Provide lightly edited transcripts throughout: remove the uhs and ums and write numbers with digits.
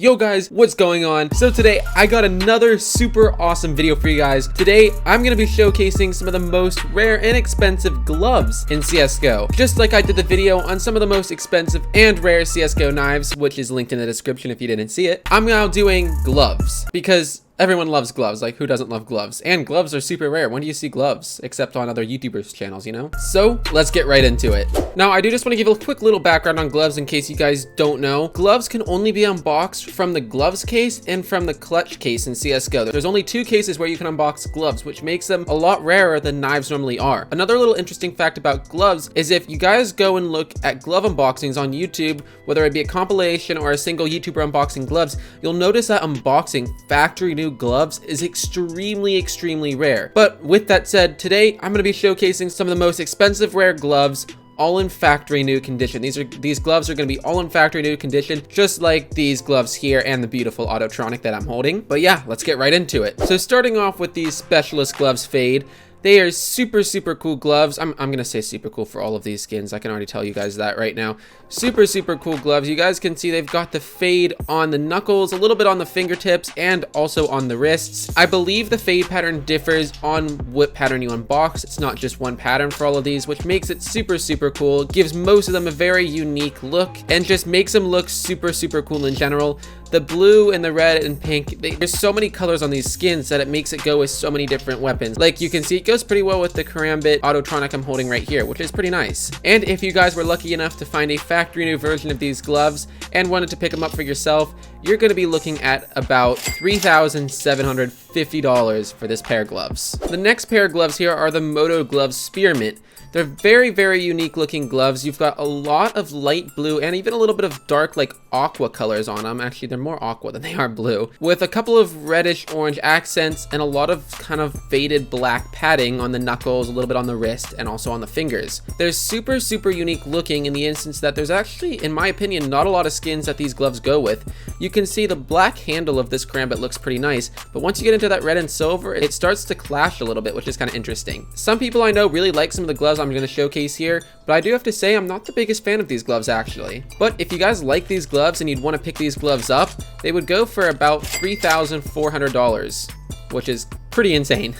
Yo guys, what's going on? So today I got another super awesome video for you guys. Today I'm gonna be showcasing some of the most rare and expensive gloves in CSGO. Just like I did the video on some of the most expensive and rare CSGO knives, which is linked in the description if you didn't see it. I'm now doing gloves because everyone loves gloves. Like, who doesn't love gloves? And gloves are super rare. When do you see gloves? Except on other YouTubers' channels, you know? So, let's get right into it. Now, I do just want to give a quick little background on gloves in case you guys don't know. Gloves can only be unboxed from the gloves case and from the clutch case in CSGO. There's only two cases where you can unbox gloves, which makes them a lot rarer than knives normally are. Another little interesting fact about gloves is if you guys go and look at glove unboxings on YouTube, whether it be a compilation or a single YouTuber unboxing gloves, you'll notice that unboxing factory new gloves is extremely rare. But with that said, today I'm going to be showcasing some of the most expensive rare gloves, all in factory new condition. These gloves are going to be all in factory new condition, just like these gloves here and the beautiful Autotronic that I'm holding. But yeah, let's get right into it. So starting off with these Specialist Gloves Fade. They are super cool gloves. I'm gonna say super cool for all of these skins. I can already tell you guys that right now. Super cool gloves. You guys can see they've got the fade on the knuckles, a little bit on the fingertips, and also on the wrists. I believe the fade pattern differs on what pattern you unbox. It's not just one pattern for all of these, which makes it super cool. Gives most of them a very unique look and just makes them look super cool in general. The blue and the red and pink, there's so many colors on these skins that it makes it go with so many different weapons. Like you can see, it goes pretty well with the Karambit Autotronic I'm holding right here, which is pretty nice. And if you guys were lucky enough to find a factory new version of these gloves and wanted to pick them up for yourself, you're going to be looking at about $3,750 for this pair of gloves. The next pair of gloves here are the Moto Gloves Spearmint. They're very unique looking gloves. You've got a lot of light blue and even a little bit of dark like aqua colors on them. Actually, they're more aqua than they are blue, with a couple of reddish orange accents and a lot of kind of faded black padding on the knuckles, a little bit on the wrist, and also on the fingers. They're super unique looking in the instance that there's actually, in my opinion, not a lot of skins that these gloves go with. You can see the black handle of this Karambit looks pretty nice, but once you get into that red and silver, it starts to clash a little bit, which is kind of interesting. Some people I know really like some of the gloves I'm going to showcase here, but I do have to say I'm not the biggest fan of these gloves actually. But if you guys like these gloves and you'd want to pick these gloves up, they would go for about $3,400, which is pretty insane.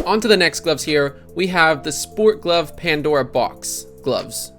On to the next gloves here, we have the Sport Glove Pandora box gloves.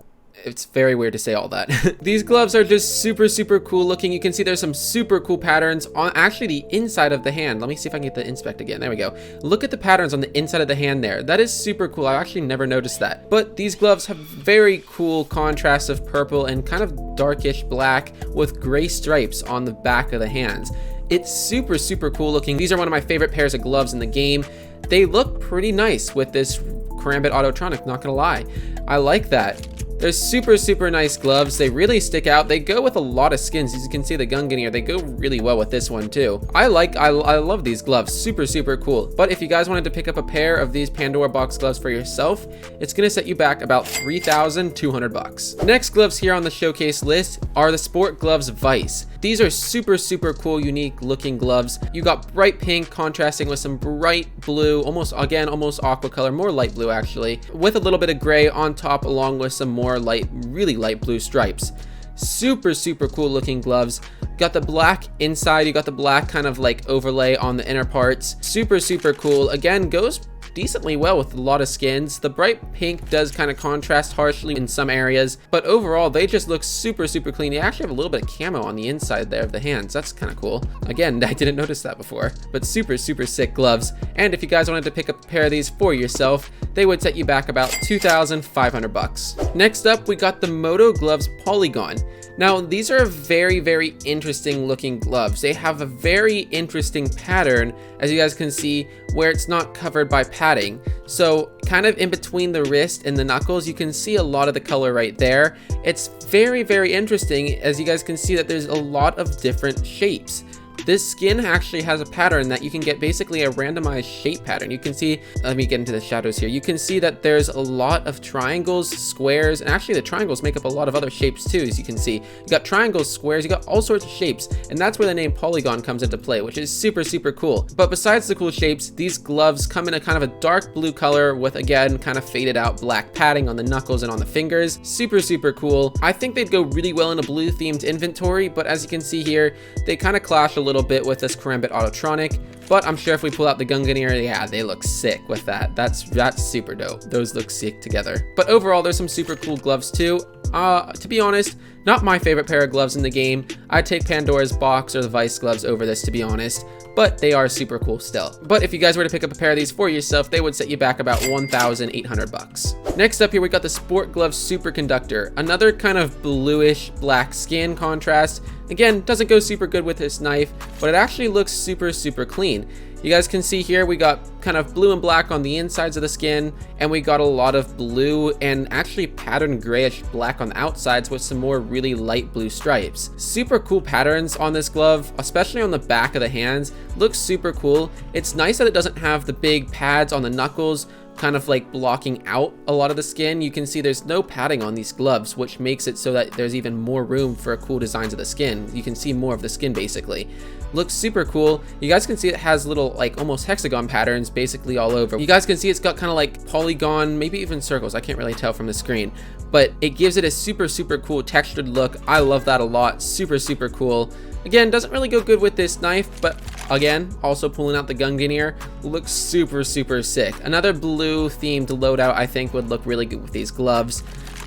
It's very weird to say all that. These gloves are just super cool looking. You can see there's some super cool patterns on actually the inside of the hand. Let me see if I can get the inspect again. There we go. Look at the patterns on the inside of the hand there. That is super cool. I actually never noticed that. But these gloves have very cool contrast of purple and kind of darkish black with gray stripes on the back of the hands. It's super cool looking. These are one of my favorite pairs of gloves in the game. They look pretty nice with this Karambit Autotronic, not gonna lie. I like that. They're super nice gloves. They really stick out. They go with a lot of skins. As you can see, the gun guinea, they go really well with this one too. I love these gloves. Super cool. But if you guys wanted to pick up a pair of these Pandora box gloves for yourself, it's gonna set you back about $3,200. Next gloves here on the showcase list are the Sport Gloves Vice. These are super cool, unique looking gloves. You got bright pink contrasting with some bright blue, almost aqua color, more light blue actually, with a little bit of gray on top along with some more really light blue stripes. Super cool looking gloves. Got the black inside, you got the black kind of like overlay on the inner parts. Super cool. Again, goes decently well with a lot of skins. The bright pink does kind of contrast harshly in some areas, but overall they just look super clean. They actually have a little bit of camo on the inside there of the hands. That's kind of cool. Again, I didn't notice that before, but super sick gloves. And if you guys wanted to pick up a pair of these for yourself, they would set you back about $2,500. Next up, we got the Moto Gloves Polygon. Now, these are very interesting looking gloves. They have a very interesting pattern, as you guys can see, where it's not covered by padding. So kind of in between the wrist and the knuckles, you can see a lot of the color right there. It's very interesting, as you guys can see that there's a lot of different shapes. this skin actually has a pattern that you can get basically a randomized shape pattern. You can see, let me get into the shadows here. You can see that there's a lot of triangles, squares, and actually the triangles make up a lot of other shapes too, as you can see. You got triangles, squares, you got all sorts of shapes, and that's where the name Polygon comes into play, which is super, super cool. But besides the cool shapes, these gloves come in a kind of a dark blue color with, again, kind of faded out black padding on the knuckles and on the fingers. Super, super cool. I think they'd go really well in a blue themed inventory, but as you can see here, they kind of clash a little bit with this Karambit Autotronic, but I'm sure if we pull out the Gungnir, yeah, they look sick with that. That's super dope. Those look sick together. But overall, there's some super cool gloves too. To be honest, not my favorite pair of gloves in the game. I'd take Pandora's box or the Vice gloves over this, to be honest, but they are super cool still. But if you guys were to pick up a pair of these for yourself, they would set you back about 1,800 bucks. Next up here, we got the Sport Glove Superconductor, another kind of bluish black skin contrast. Again, doesn't go super good with this knife, but it actually looks super, super clean. You guys can see here, we got kind of blue and black on the insides of the skin, and we got a lot of blue and actually patterned grayish black on the outsides with some more really light blue stripes. Super cool patterns on this glove, especially on the back of the hands. Looks super cool. It's nice that it doesn't have the big pads on the knuckles, kind of like blocking out a lot of the skin. You can see there's no padding on these gloves, which makes it so that there's even more room for cool designs of the skin. You can see more of the skin basically. Looks super cool. You guys can see it has little like almost hexagon patterns basically all over. You guys can see it's got kind of like polygon, maybe even circles. I can't really tell from the screen, but it gives it a super, super cool textured look. I love that a lot. Super, super cool. Again, doesn't really go good with this knife, but again, also pulling out the Gungnir, looks super, super sick. Another blue themed loadout I think would look really good with these gloves.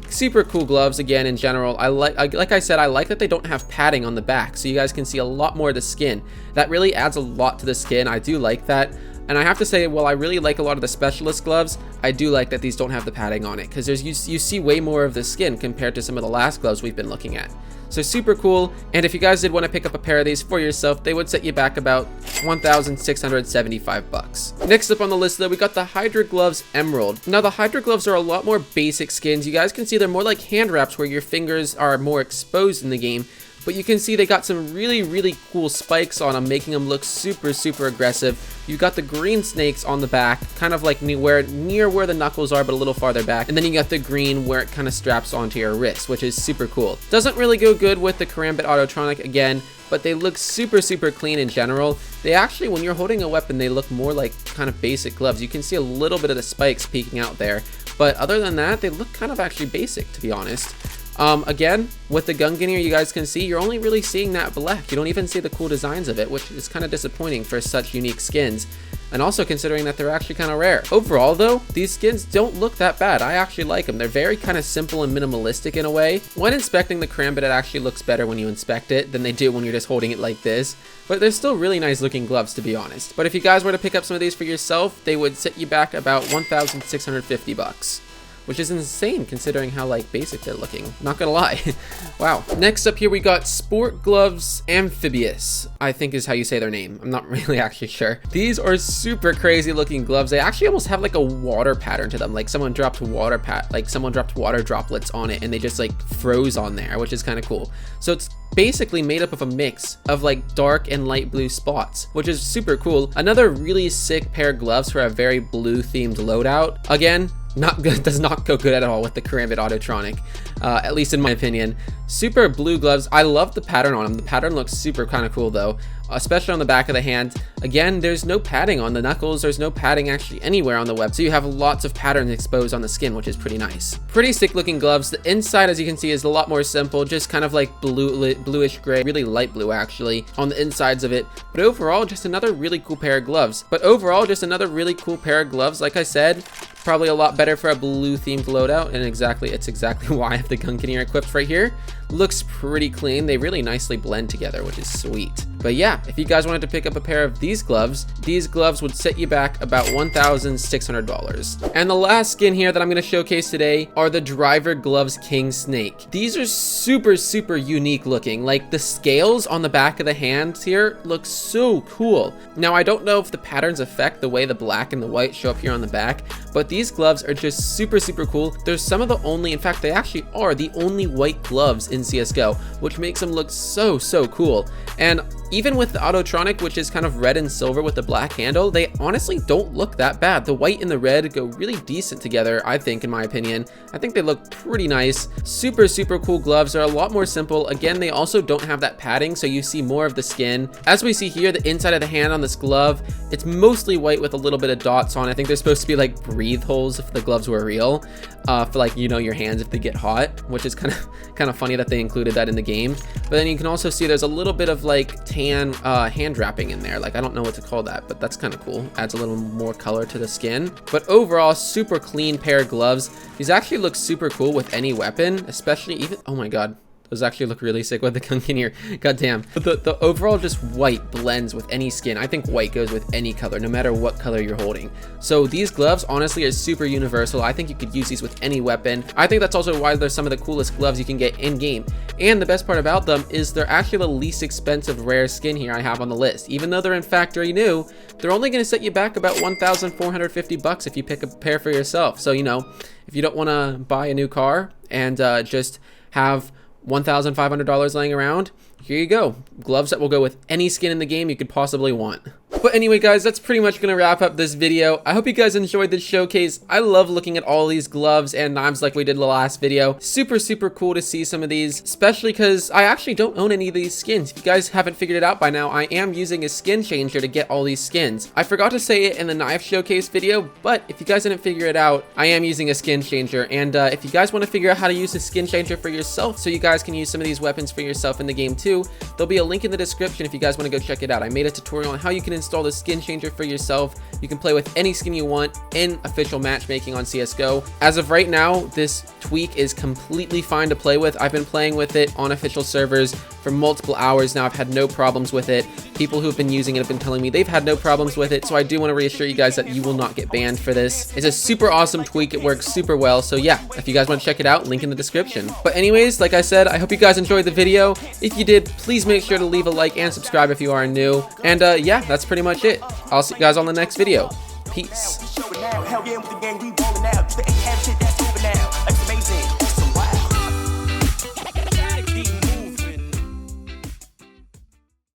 Super cool gloves. Again, in general, like I said, I like that they don't have padding on the back, so you guys can see a lot more of the skin. That really adds a lot to the skin. I do like that. And I have to say, while I really like a lot of the specialist gloves, I do like that these don't have the padding on it, because you see way more of the skin compared to some of the last gloves we've been looking at. So super cool. And if you guys did want to pick up a pair of these for yourself, they would set you back about 1,675 bucks. Next up on the list though, we got the Hydra Gloves Emerald. Now the Hydra gloves are a lot more basic skins. You guys can see they're more like hand wraps where your fingers are more exposed in the game. But you can see they got some really, really cool spikes on them, making them look super, super aggressive. You got the green snakes on the back, kind of like near where the knuckles are, but a little farther back. And then you got the green where it kind of straps onto your wrist, which is super cool. Doesn't really go good with the Karambit Autotronic again, but they look super, super clean in general. They actually, when you're holding a weapon, they look more like kind of basic gloves. You can see a little bit of the spikes peeking out there. But other than that, they look kind of actually basic, to be honest. Again, with the Gungnir, you guys can see, you're only really seeing that black. You don't even see the cool designs of it, which is kind of disappointing for such unique skins. And also considering that they're actually kind of rare. Overall though, these skins don't look that bad. I actually like them. They're very kind of simple and minimalistic in a way. When inspecting the Karambit, it actually looks better when you inspect it than they do when you're just holding it like this. But they're still really nice looking gloves, to be honest. But if you guys were to pick up some of these for yourself, they would set you back about 1,650 bucks. Which is insane considering how like basic they're looking, not gonna lie. Wow. Next up here we got Sport Gloves Amphibious, I think is how you say their name. I'm not really actually sure. These are super crazy looking gloves. They actually almost have like a water pattern to them, like someone dropped water droplets on it and they just like froze on there, which is kind of cool. So it's basically made up of a mix of like dark and light blue spots, which is super cool. Another really sick pair of gloves for a very blue themed loadout. Again, not good, does not go good at all with the Karambit Autotronic, at least in my opinion. Super blue gloves. I love the pattern on them. The pattern looks super kind of cool though, especially on the back of the hand. Again, there's no padding on the knuckles. There's no padding actually anywhere on the web, so you have lots of patterns exposed on the skin, which is pretty nice. Pretty sick looking gloves. The inside, as you can see, is a lot more simple, just kind of like bluish gray, really light blue actually on the insides of it. But overall, just another really cool pair of gloves. Like I said, probably a lot better for a blue themed loadout, and it's exactly why I have the Gungnir equipped right here. Looks pretty clean. They really nicely blend together, which is sweet. But yeah, if you guys wanted to pick up a pair of these gloves would set you back about $1,600. And the last skin here that I'm going to showcase today are the Driver Gloves King Snake. These are super, super unique looking. Like the scales on the back of the hands here look so cool. Now, I don't know if the patterns affect the way the black and the white show up here on the back, but these gloves are just super, super cool. They're some of the only, in fact, they actually are the only white gloves in CSGO, which makes them look so, so cool. And Even with the Autotronic, which is kind of red and silver with the black handle, they honestly don't look that bad. The white and the red go really decent together, I think, in my opinion. I think they look pretty nice. Super, super cool gloves. They're a lot more simple. Again, they also don't have that padding, so you see more of the skin. As we see here, the inside of the hand on this glove, it's mostly white with a little bit of dots on. I think they're supposed to be like breathe holes if the gloves were real, for like, you know, your hands if they get hot, which is kind of funny that they included that in the game. But then you can also see there's a little bit of like tan hand wrapping in there. Like, I don't know what to call that, but that's kind of cool. Adds a little more color to the skin. But overall, super clean pair of gloves. These actually look super cool with any weapon, especially even, oh my god, those actually look really sick with the guinea. God damn. But the overall just white blends with any skin. I think white goes with any color, no matter what color you're holding. So these gloves honestly are super universal. I think you could use these with any weapon. I think that's also why they're some of the coolest gloves you can get in game. And the best part about them is they're actually the least expensive rare skin here I have on the list. Even though they're in factory new, they're only going to set you back about 1,450 bucks if you pick a pair for yourself. So, you know, if you don't want to buy a new car and just have $1,500 laying around, here you go. Gloves that will go with any skin in the game you could possibly want. But anyway, guys, that's pretty much going to wrap up this video. I hope you guys enjoyed this showcase. I love looking at all these gloves and knives like we did in the last video. Super, super cool to see some of these, especially because I actually don't own any of these skins. If you guys haven't figured it out by now, I am using a skin changer to get all these skins. I forgot to say it in the knife showcase video, but if you guys didn't figure it out, I am using a skin changer. And if you guys want to figure out how to use a skin changer for yourself so you guys can use some of these weapons for yourself in the game too, there'll be a link in the description if you guys want to go check it out. I made a tutorial on how you can install the skin changer for yourself. You can play with any skin you want in official matchmaking on CSGO. As of right now, this tweak is completely fine to play with. I've been playing with it on official servers for multiple hours now. I've had no problems with it. People who've been using it have been telling me they've had no problems with it, so I do want to reassure you guys that you will not get banned for this. It's a super awesome tweak. It works super well. So yeah, if you guys want to check it out, link in the description. But anyways, like I said, I hope you guys enjoyed the video. If you did, please make sure to leave a like and subscribe if you are new. And yeah, that's pretty much it. I'll see you guys on the next video. Peace.